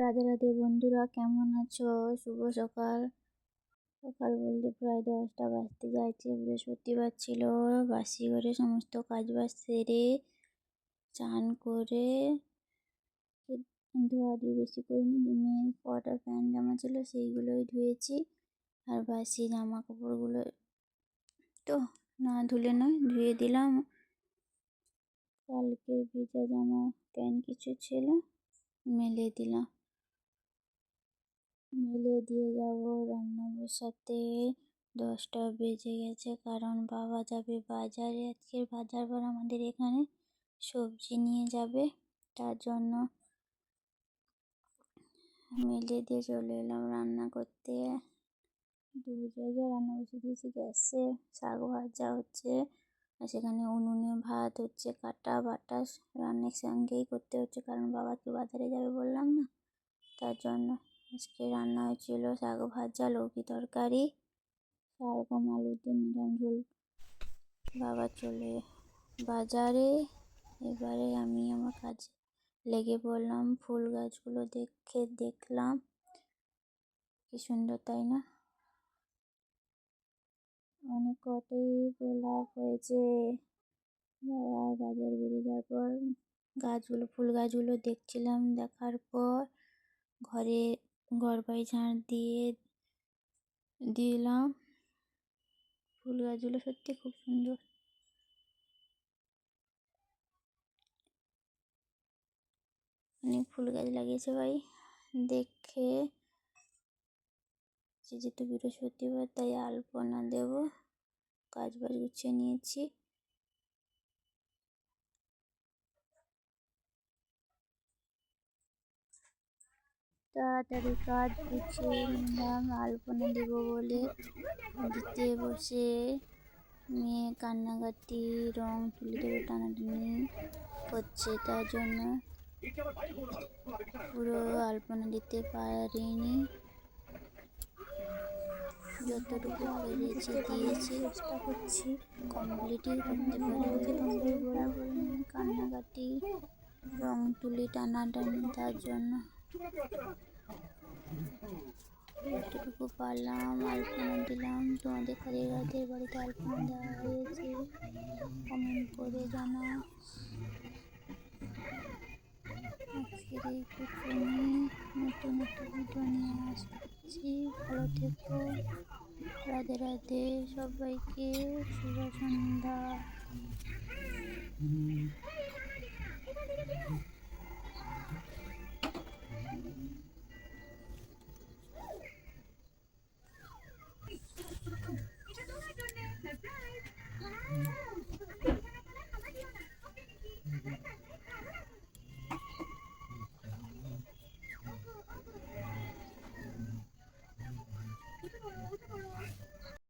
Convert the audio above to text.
রাধে রাধে বন্ধুরা, কেমন আছো? শুভ সকাল। সকাল বলতে প্রায় 10টা বাজতে যাচ্ছে। বৃহস্পতিবার ছিল। বাসি করে সমস্ত কাজ বাজ সেরে চান করে ধোয়াধুয়ি বেশি করিনি। মেয়ের কটা প্যান্ট জামা ছিল সেইগুলোই ধুয়েছি। আর বাসি জামা কাপড়গুলো তো না ধুলে নয়, ধুয়ে দিলাম। কালকে ভিজা জামা প্যান্ট কিছু ছিল, মেলে দিলাম। মেলে দিয়ে যাব রান্না বসাতে। 10টা বেজে গেছে, কারণ বাবা যাবে বাজারে। আজকের বাজার বার আমাদের এখানে সবজি নিয়ে যাবে, তার জন্য মেলে দিয়ে চলে এলাম রান্না করতে। 2 জায়গায় রান্না বসে দিয়েছি। গ্যাসে শাক ভাজা হচ্ছে, আর সেখানে উনুনে ভাত হচ্ছে। কাটা বাটা রান্নার সঙ্গেই করতে হচ্ছে, কারণ বাবাকে বাজারে যাবে বললাম না, তার জন্য। আজকে রান্না হয়েছিল শাক ভাজা, লৌকি তরকারি, শালগম আলু দিয়ে নিরাম ঝোল। বাবা চলে বাজারে। এবারে আমি আমার কাজে লেগে পড়লাম। ফুল গাছগুলো দেখলাম, কি সুন্দর তাই না? অনেক কটাই গোলাপ হয়েছে। বাবা বাজার বেরিয়ে যাওয়ার পর ফুল গাছগুলো দেখছিলাম। দেখার পর ঘর বাড়ি ঝাঁট দিয়ে দিলাম। ফুল গাছগুলো সত্যি খুব সুন্দর। অনেক ফুল গাছ লাগিয়েছে ভাই। দেখে যেহেতু বৃহস্পতিবার, তাই আলপনা দেব। কাজ বাজ গুছিয়ে নিয়েছি। তাড়াতাড়ি কাজ গুছিয়ে নিলাম আলপনা দেব বলে। দিতে বসে মেয়ে কান্নাকাটি, রং তুলি দেবে টানাটানি করছে, তার জন্য পুরো আলপনা দিতে পারিনি। যতটুকু পেরেছি দিয়েছি, চেষ্টা করছি কমপ্লিটই করতে পেরেছি। কমপ্লিট বলবো কান্নাকাটি, রং তুলি টানাটানি, তার জন্য যতটুকু পারলাম আলপনা দিলাম। তোমাদের কাদের বাড়িতে আলপনা দেওয়া হয়েছে কমেন্ট করে জানাও। আজকের এই প্রথমে নতুন একটা ভিডিও নিয়ে আসছি। ভালো থেকো। রাধে রাধে সবাইকে, শুভ সন্ধ্যা। এটা তোমার জন্য সারপ্রাইজ।